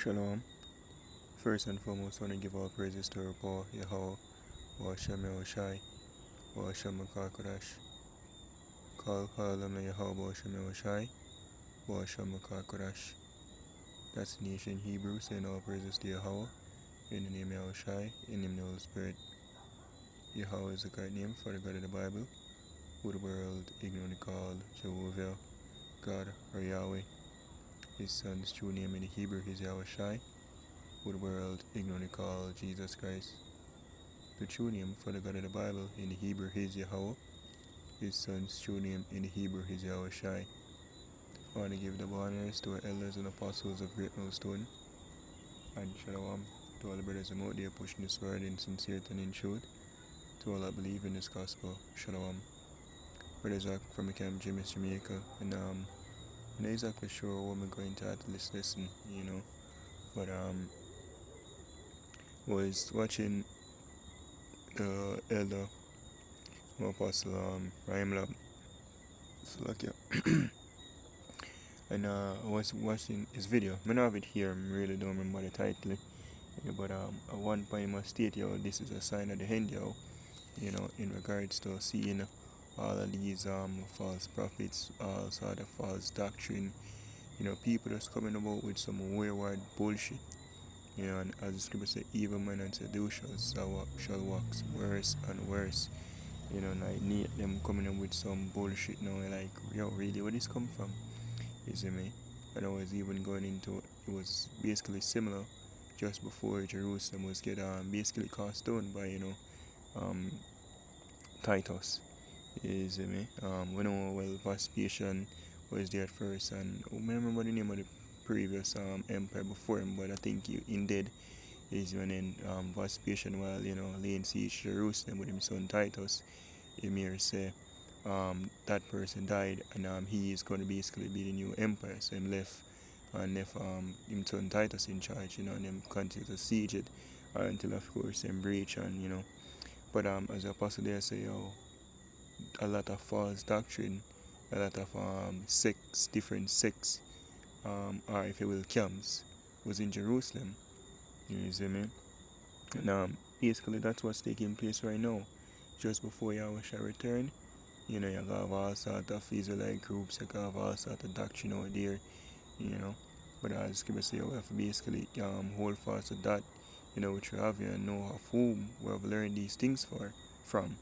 Shalom. First and foremost, I want to give all praises to our Paul, Yahweh, wa Hashem Yahushai, wa Hashem Makakodash. Call Halam Yahweh, wa Hashem Yahushai, wa Hashem Makakodash. That's the nation Hebrew, saying all praises to Yahweh, in the name of Yahushai, in the name of the Holy Spirit. Yahweh is the correct name for the God of the Bible, who the world ignorantly called Jehovah, God, or Yahweh. His son's true name in the Hebrew is Yahushai, who the world ignorantly called Jesus Christ. The true name for the God of the Bible in the Hebrew is Yahweh. His son's true name in the Hebrew is Yahushai. I want to give the honors to our elders and apostles of Great Millstone, and shalom to all the brothers and out there pushing this word in sincerity and in truth. To all that believe in this gospel, shalom. Brother Zach from the camp James, Jamaica, and I'm not exactly sure what I'm going to add to this lesson, but was watching the elder apostle Ryan Lab, and I was watching his video. I don't have it here, I really don't remember the title, but at one point I must state, this is a sign of the end, in regards to seeing all of these false prophets, all sort of false doctrine, people that's coming about with some wayward bullshit, and as the scripture says, evil men and seducers shall wax worse and worse, and I need them coming up with some bullshit now, like, really, where this come from, you see me? And I was even going into, it was basically similar just before Jerusalem was get basically cast down by, Titus, you see me? We know, well, Vespasian was there at first, and I don't remember the name of the previous empire before him, but I think he indeed is when in Vespasian, while laying siege to Jerusalem with his son Titus, Emir say that person died, and he is going to basically be the new emperor. So him left him son Titus in charge, and them continue to siege it until of course him breach, and but as the apostle there say, a lot of false doctrine, a lot of sects, different sects, or if you will, camps, was in Jerusalem. You see me? And basically that's what's taking place right now. Just before Yahweh shall return, you have all sort of Israelite groups, you have all sort of doctrine out there, But as the scripture say, we have to basically hold fast to that, which we have here, and know of whom we have learned these things from,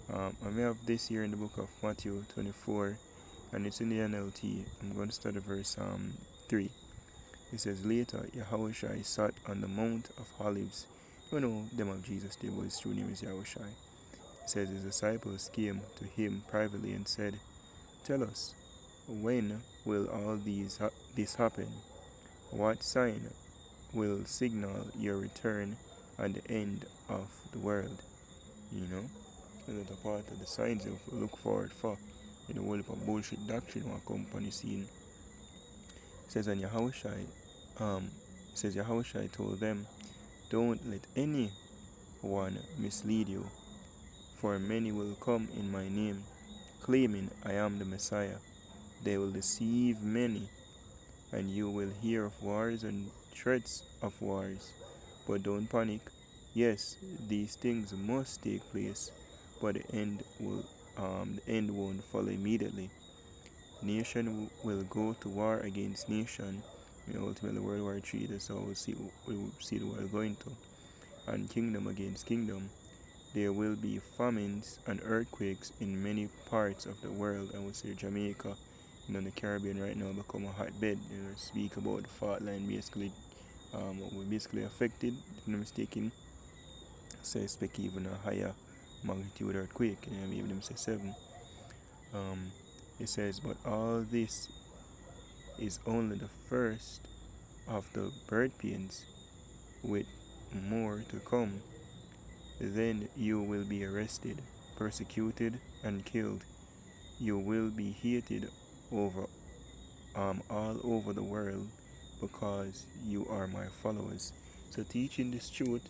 And we have this here in the book of Matthew 24, and it's in the NLT. I'm going to start at verse 3. It says, later, Yahushua sat on the Mount of Olives. Them of Jesus, but his true name is Yahushua. It says, his disciples came to him privately and said, tell us, when will all this happen? What sign will signal your return and the end of the world? That's a part of the signs you look forward for in the world of bullshit doctrine or company scene. It says, and Yahushua told them, don't let anyone mislead you, for many will come in my name, claiming I am the Messiah. They will deceive many, and you will hear of wars and threats of wars. But don't panic. Yes, these things must take place, but the end won't follow immediately. Nation will go to war against nation. Ultimately, World War III. That's how we'll see the world going to. And kingdom against kingdom. There will be famines and earthquakes in many parts of the world. I would say Jamaica, the Caribbean right now become a hotbed. Speak about the fault line basically. We're basically affected. If I'm not mistaken, so I expect even a higher magnitude earthquake. Maybe them say 7. It says, but all this is only the first of the birth pains, with more to come. Then you will be arrested, persecuted, and killed. You will be hated all over the world because you are my followers. So teaching this truth,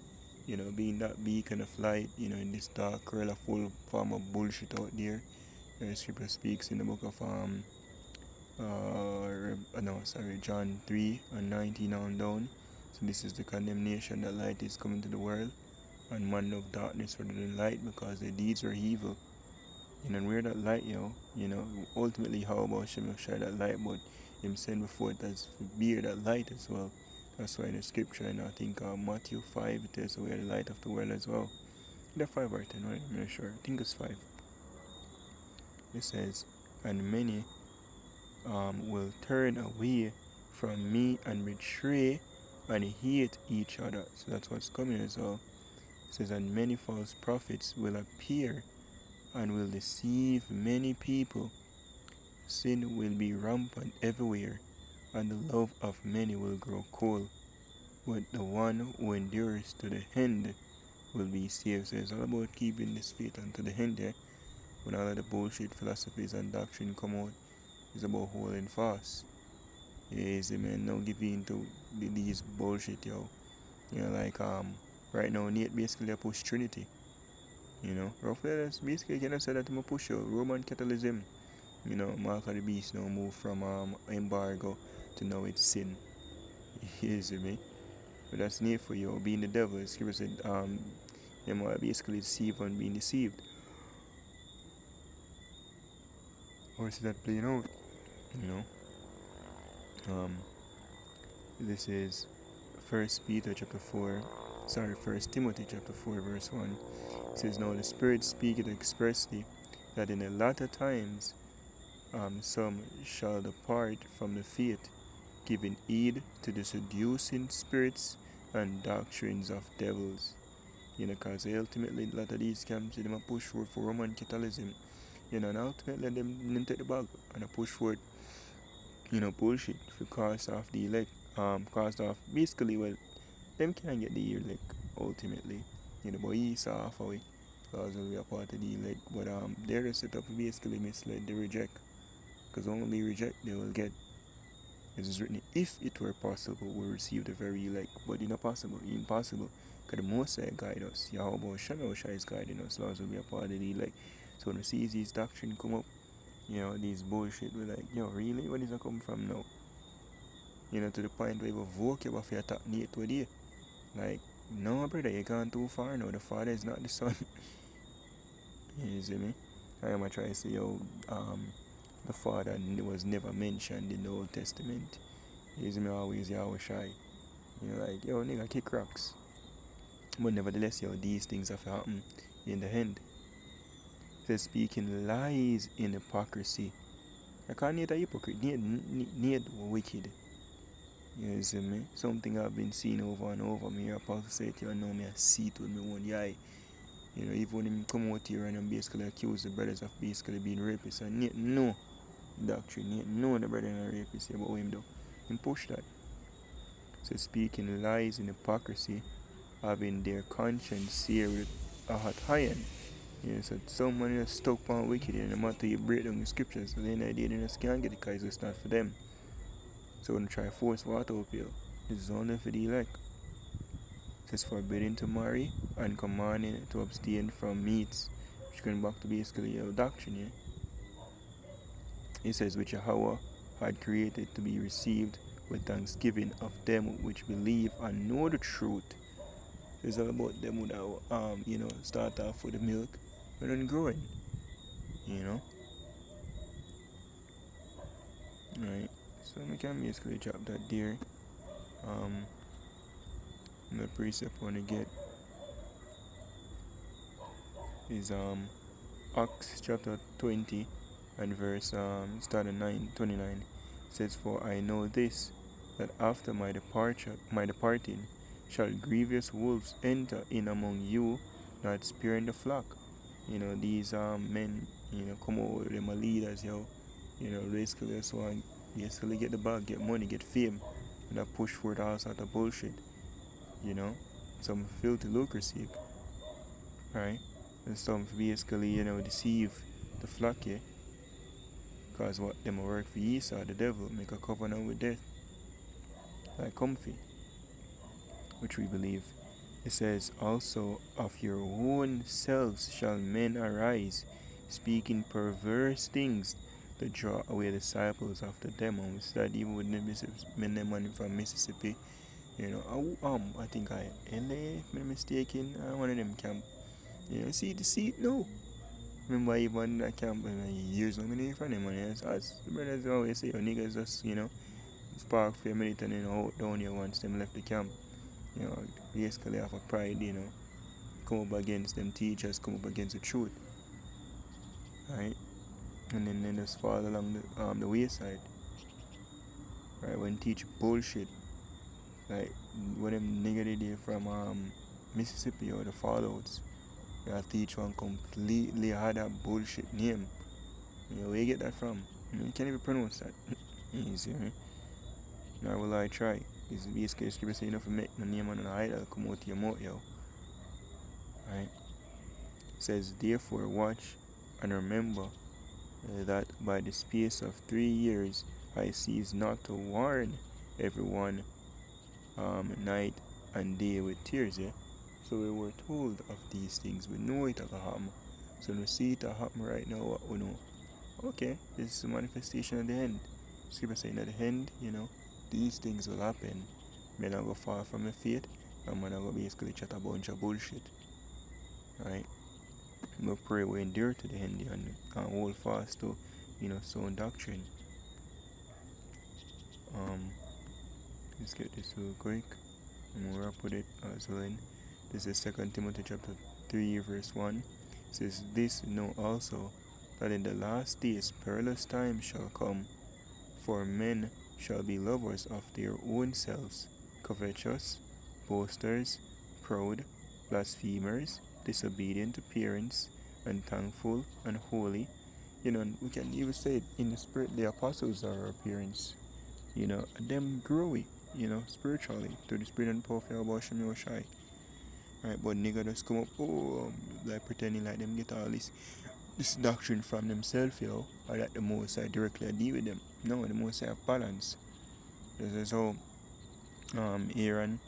being that beacon of light, in this dark world full form of bullshit out there. The scripture speaks in the book of John 3 and 19 on down. So this is the condemnation that light is coming to the world, and man loved darkness rather than light because their deeds were evil. And we're that light, ultimately how about Shem share that light, but him send before it as beer that light as well. That's why in the scripture, and I think Matthew 5 it tells we are the light of the world as well. The 5 or 10, right? I'm not sure. I think it's 5. It says, and many will turn away from me and betray and hate each other. So that's what's coming as well. It says, and many false prophets will appear and will deceive many people. Sin will be rampant everywhere, and the love of many will grow cold. But the one who endures to the end will be saved. So it's all about keeping this faith unto the end there. When all of the bullshit philosophies and doctrine come out, it's about holding fast. Yes, man, no giving to these bullshit, yo. Like right now Nate basically push Trinity. Roughly that's basically can I say that I'm push out Roman Catholicism. Mark of the Beast now move from embargo to now it's sin. You see me? But that's near for you, being the devil. Scripture said them are basically deceived and being deceived. Or is that playing out? This is First Timothy chapter 4 verse 1. It says, now the Spirit speaketh expressly that in the latter times some shall depart from the faith, giving heed to the seducing spirits and doctrines of devils. Because ultimately a lot of these camps them a push forward for Roman Catholicism. And ultimately them take the bag and a push forward, bullshit for cost of the elect. Cost of basically them can't get the elect ultimately. But Esau off away. Because will be a part of the elect. But they're set up basically misled, they reject. Because only reject they will get. It is written, if it were possible, we receive the very elect. But it's not possible, impossible. Because the Most High guide us. Yahweh Shemel is guiding us. Laws will be a part of the elect. So when we see these doctrine come up, these bullshit, we're like, really? Where does that come from now? To the point where you evoke you off your top Nate today. Like, no, brother, you're gone too far now. The Father is not the Son. You see me? I am trying to say, the Father was never mentioned in the Old Testament. You see me always, Yahweh Shai. Like, nigga, kick rocks. But nevertheless, these things have happened in the end. It says, speaking lies in hypocrisy. I can't need a hypocrite, need wicked. You see me? Something I've been seeing over and over. Me, Apostle say to you, know me, I see it with my own eye. Even when him come out here and basically accuse the brothers of basically being rapists, and yet no doctrine, yet no the brother are rapists, but what him do? Him push that. So speaking lies in hypocrisy, having their conscience seared with a hot iron. So someone is stuck on wicked, and no matter you break down the scriptures, so then the day they just can't get it because it's not for them. So when they try to force water uphill, this is only for the elect. It says forbidding to marry and commanding to abstain from meats, which going back to basically your doctrine here. It says which Yahweh had created to be received with thanksgiving of them which believe and know the truth. It's all about them that start off with the milk and then growing. Right. So we can basically drop that there. The precept I want to get is Acts chapter 20 and verse start at 29. It says, for I know this, that after my departing shall grievous wolves enter in among you, not sparing the flock. These men, come over with them leaders, basically just want basically get the bag, get money, get fame, and that push for it all sort of bullshit. Some filthy lucracy, right? And some basically, deceive the flock, because what them work for Esau, the devil, make a covenant with death, like comfy, which we believe. It says, also of your own selves shall men arise, speaking perverse things to draw away disciples after them. And we start even with the man from Mississippi. I think LA, if I'm mistaken, one of them camp. See the seat no. Remember even that camp years ago, I from them, and as the brothers always say, niggas just, spark for a minute and then out down here once them left the camp. Basically have a pride, come up against them teachers, come up against the truth. Right? And then they just fall along the wayside. Right? When teach bullshit. Like when them nigga they from Mississippi or the fallouts. They'll teach one completely other bullshit name. Where you get that from? You can't even pronounce that. Easy, right? Nor will I try. It's basically scripture saying enough to make the name on an idol come out of your mouth, yo. Right? It says, therefore watch and remember that by the space of 3 years I cease not to warn everyone night and day with tears, yeah? So we were told of these things. We know it will happen. So we see it happen right now, what we know. Okay, this is a manifestation at the end. Scripture saying at the end, these things will happen. Men are going to fall from the faith, and men are going to basically chat a bunch of bullshit. Right? We pray we endure to the end and hold fast to, sound doctrine. Let's get this real quick. And we'll wrap with it as well. This is 2 Timothy chapter 3 verse 1. It says, this know also, that in the last days perilous times shall come, for men shall be lovers of their own selves, covetous, boasters, proud, blasphemers, disobedient to parents, unthankful, unholy. And we can even say it in the spirit, the apostles are our parents. Them growing, spiritually, through the spirit and power of Yahweh Shem Yoshai. Right, but nigga just come up, like pretending like them get all this doctrine from themselves, or that the Most High directly deal with them. No, the Most High have balance. This is how Aaron,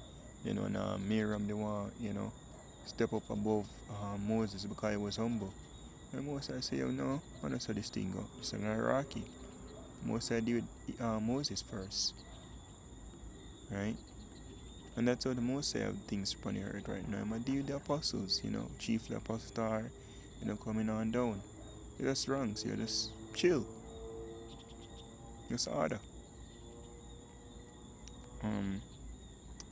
and Miriam, they want, step up above Moses because he was humble. And Most High say, no, I don't saw this thing go. It's an hierarchy. Most High deal with Moses first. Right? And that's how the Most High have things upon the earth right now. I'm deal with the apostles, chiefly apostle star, coming on down. You're just wrong, so you just chill. Just order.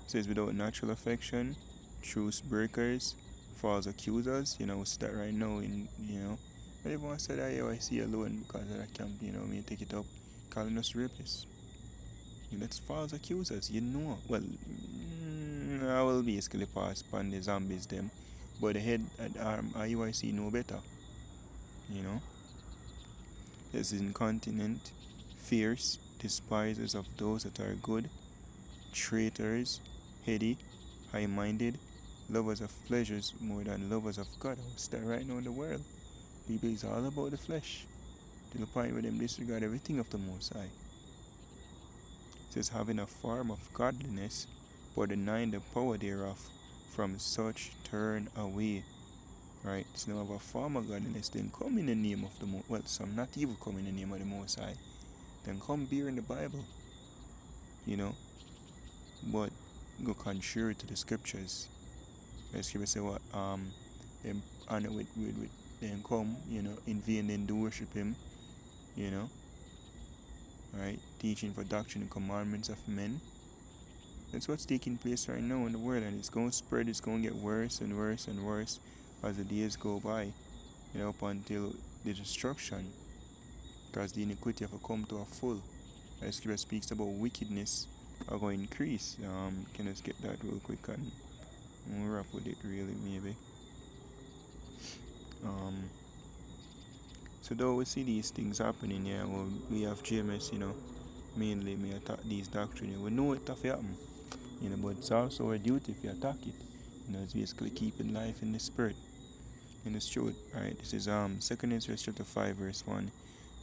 Says without natural affection, truce breakers, false accusers, we see that right now in, everyone said that, I see alone because of that camp, me take it up, calling us rapists. That's false accusers, well, I will basically pass upon the zombies them, but the head at IUIC know better, There's incontinent, fierce, despisers of those that are good, traitors, heady, high-minded, lovers of pleasures more than lovers of God. What's that right now in the world? People is all about the flesh, to the point where them disregard everything of the Most High. It says, having a form of godliness, but denying the power thereof, from such turn away. Right? So now have a form of godliness, then come in the name of the Most High. Well, some not even come in the name of the Most High. Then come bear in the Bible. But go contrary to the scriptures. The scripture say what them honor with them come, in vain then do worship him, right? Teaching for doctrine and commandments of men. That's what's taking place right now in the world, and it's going to spread, it's going to get worse and worse and worse as the days go by, up until the destruction, because the iniquity have come to a full. The scripture speaks about wickedness are going to increase. Can I just get that real quick and we'll wrap with it really maybe. So though we see these things happening here, we have GMS, mainly may attack these doctrines. We know it have to happen, but it's also our duty if you attack it. It's basically keeping life in the spirit, in the truth. Right? This is 2 Ezra chapter 5 verse 1.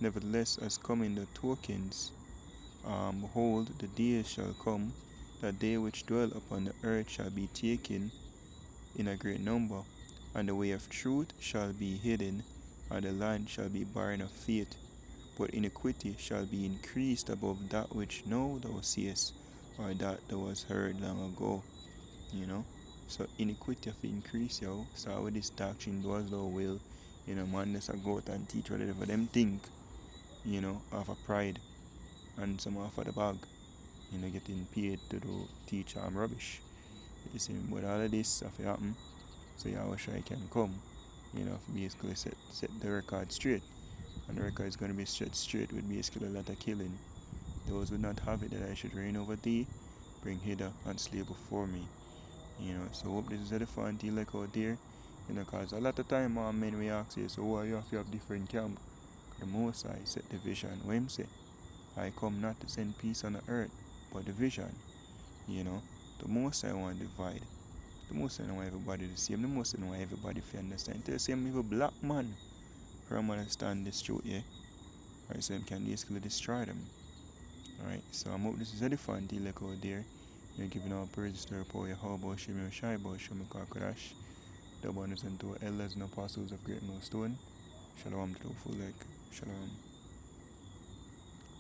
Nevertheless, as coming the tokens, behold, the days shall come, that they which dwell upon the earth shall be taken in a great number, and the way of truth shall be hidden, and the land shall be barren of faith. but iniquity shall be increased above that which now thou seest, or that thou hast heard long ago. You know? So iniquity have increased, yo. Start with this doctrine, do as thou will. Man, just a go out and teach whatever them think, of a pride and some off of the bag, getting paid to do teach rubbish. You see, but all of this stuff happen, so Yahushua can come, basically set the record straight. And the record is going to be set straight with basically a lot of killing. Those would not have it that I should reign over thee, bring hither and slay before me. So hope this is edifying to you like out there. Cause a lot of time men we ask you, so why you have different camp? The Most High set the vision. What him say? I come not to send peace on the earth, but division. The Most High want to divide. The Most High don't want everybody to see him. The Most High don't want everybody to understand. Tell him if a black man from understand this truth, yeah? Right, so him can basically destroy them. Alright, so I hope this is edifying to you like out there. You're giving all praises to our power, Yahweh, Shemi, Shai, Shemi, Kakadash. The abundance unto our elders and apostles of great millstone. Shalom to the full like. Shalom.